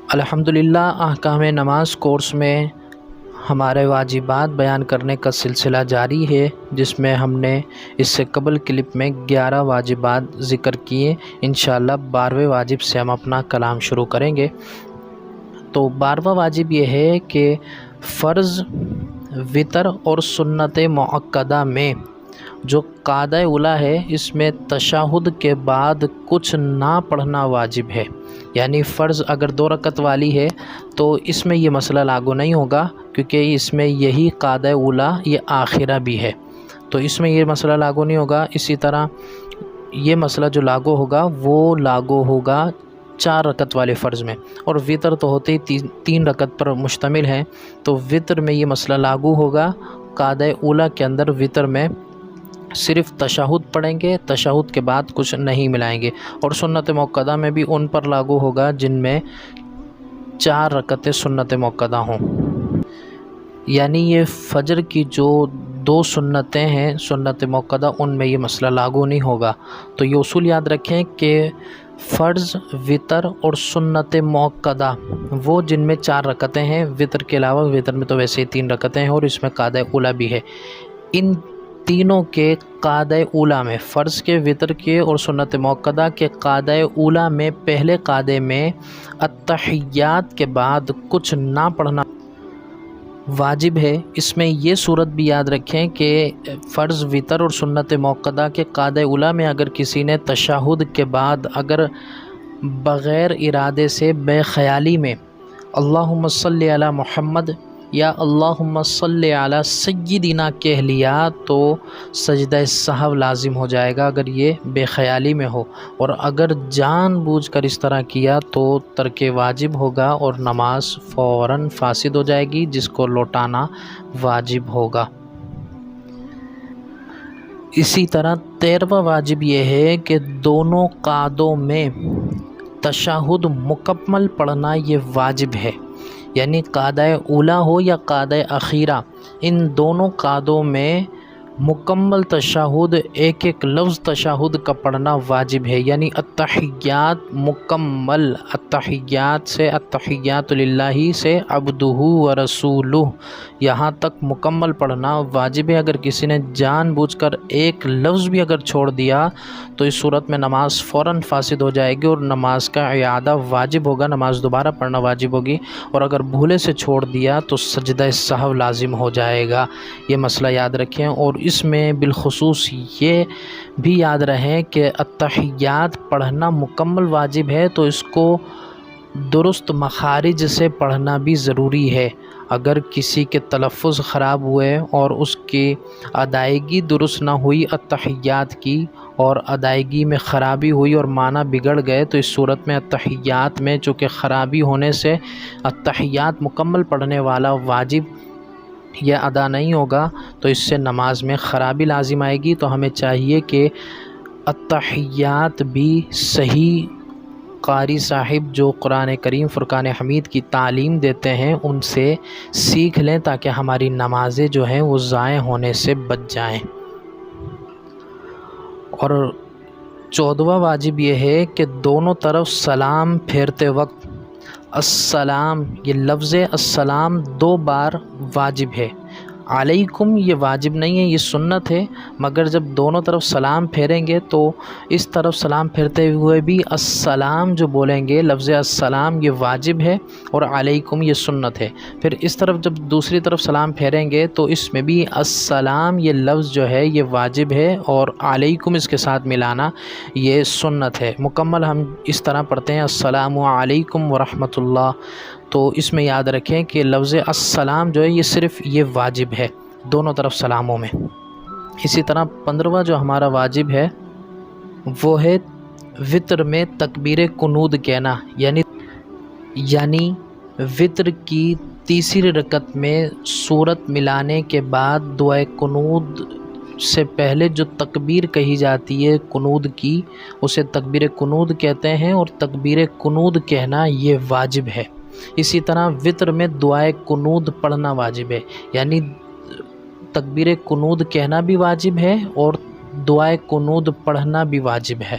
الحمدللہ احکام نماز کورس میں ہمارے واجبات بیان کرنے کا سلسلہ جاری ہے، جس میں ہم نے اس سے قبل کلپ میں 11 واجبات ذکر کیے۔ انشاءاللہ 12ویں واجب سے ہم اپنا کلام شروع کریں گے۔ تو 12واں واجب یہ ہے کہ فرض، وتر اور سنت مؤکدہ میں جو قاعدہ اولیٰ ہے، اس میں تشہد کے بعد کچھ نہ پڑھنا واجب ہے۔ یعنی فرض اگر 2 رکعت والی ہے تو اس میں یہ مسئلہ لاگو نہیں ہوگا، کیونکہ اس میں یہی قاعدہ اولیٰ یہ آخرہ بھی ہے، تو اس میں یہ مسئلہ لاگو نہیں ہوگا۔ اسی طرح یہ مسئلہ جو لاگو ہوگا وہ لاگو ہوگا 4 رکعت والے فرض میں، اور وتر تو ہوتے ہی 3 رکعت پر مشتمل ہے، تو وتر میں یہ مسئلہ لاگو ہوگا۔ قاعدہ اولیٰ کے اندر وتر میں صرف تشہد پڑھیں گے، تشہد کے بعد کچھ نہیں ملائیں گے، اور سنت مؤکدہ میں بھی ان پر لاگو ہوگا جن میں 4 رکعتیں سنت مؤکدہ ہوں۔ یعنی یہ فجر کی جو 2 سنتیں ہیں سنت مؤکدہ، ان میں یہ مسئلہ لاگو نہیں ہوگا۔ تو یہ اصول یاد رکھیں کہ فرض، وتر اور سنت مؤکدہ وہ جن میں 4 رکعتیں ہیں، وتر کے علاوہ، وتر میں تو ویسے ہی 3 رکعتیں ہیں اور اس میں قاعدہ اولیٰ بھی ہے، ان تینوں کے قاعدہ اولیٰ میں، فرض کے، وتر کے اور سنت مؤکدہ کے قاعدہ اولیٰ میں، پہلے قاعدے میں التحیات کے بعد کچھ نہ پڑھنا واجب ہے۔ اس میں یہ صورت بھی یاد رکھیں کہ فرض، وتر اور سنت مؤکدہ کے قاعدہ اولیٰ میں اگر کسی نے تشہد کے بعد اگر بغیر ارادے سے بے خیالی میں اللہم صلی علی محمد یا اللہم صلی علی سیدنا کہہ لیا تو سجدہ سہو لازم ہو جائے گا، اگر یہ بے خیالی میں ہو، اور اگر جان بوجھ کر اس طرح کیا تو ترک واجب ہوگا اور نماز فوراً فاسد ہو جائے گی، جس کو لوٹانا واجب ہوگا۔ اسی طرح 13واں واجب یہ ہے کہ دونوں قعدوں میں تشہد مکمل پڑھنا یہ واجب ہے، یعنی قعدہ اولیٰ ہو یا قعدہ اخیرہ، ان دونوں قعدوں میں مکمل تشہد، ایک ایک لفظ تشہد کا پڑھنا واجب ہے، یعنی التحیات مکمل، التحیات سے التحیات للہ سے عبدہ ورسولہ یہاں تک مکمل پڑھنا واجب ہے۔ اگر کسی نے جان بوجھ کر ایک لفظ بھی اگر چھوڑ دیا تو اس صورت میں نماز فوراً فاسد ہو جائے گی اور نماز کا اعادہ واجب ہوگا، نماز دوبارہ پڑھنا واجب ہوگی، اور اگر بھولے سے چھوڑ دیا تو سجدہ سہو لازم ہو جائے گا۔ یہ مسئلہ یاد رکھیں، اور اس میں بالخصوص یہ بھی یاد رہیں کہ التحیات پڑھنا مکمل واجب ہے، تو اس کو درست مخارج سے پڑھنا بھی ضروری ہے۔ اگر کسی کے تلفظ خراب ہوئے اور اس کی ادائیگی درست نہ ہوئی التحیات کی، اور ادائیگی میں خرابی ہوئی اور معنی بگڑ گئے، تو اس صورت میں التحیات میں چونکہ خرابی ہونے سے التحیات مکمل پڑھنے والا واجب یہ ادا نہیں ہوگا، تو اس سے نماز میں خرابی لازم آئے گی۔ تو ہمیں چاہیے کہ التحیات بھی صحیح قاری صاحب جو قرآن کریم فرقان حمید کی تعلیم دیتے ہیں ان سے سیکھ لیں، تاکہ ہماری نمازیں جو ہیں وہ ضائع ہونے سے بچ جائیں۔ اور 14واں واجب یہ ہے کہ دونوں طرف سلام پھیرتے وقت السلام، یہ لفظ السلام 2 بار واجب ہے۔ علیکم یہ واجب نہیں ہے، یہ سنت ہے، مگر جب دونوں طرف سلام پھیریں گے تو اس طرف سلام پھیرتے ہوئے بھی السلام جو بولیں گے، لفظ السلام یہ واجب ہے اور علیکم یہ سنت ہے۔ پھر اس طرف جب دوسری طرف سلام پھیریں گے تو اس میں بھی السلام یہ لفظ جو ہے یہ واجب ہے، اور علیکم اس کے ساتھ ملانا یہ سنت ہے۔ مکمل ہم اس طرح پڑھتے ہیں السلام علیکم ورحمۃ اللہ، تو اس میں یاد رکھیں کہ لفظ السلام جو ہے یہ صرف یہ واجب ہے دونوں طرف سلاموں میں۔ اسی طرح 15واں جو ہمارا واجب ہے وہ ہے وتر میں تکبیر قنوت کہنا، یعنی وتر کی تیسری رکعت میں سورت ملانے کے بعد دعائے قنوت سے پہلے جو تکبیر کہی جاتی ہے قنوت کی، اسے تکبیر قنوت کہتے ہیں، اور تکبیر قنوت کہنا یہ واجب ہے۔ اسی طرح وتر میں دعائے قنوت پڑھنا واجب ہے، یعنی تکبیر قنوت کہنا بھی واجب ہے اور دعائے قنوت پڑھنا بھی واجب ہے۔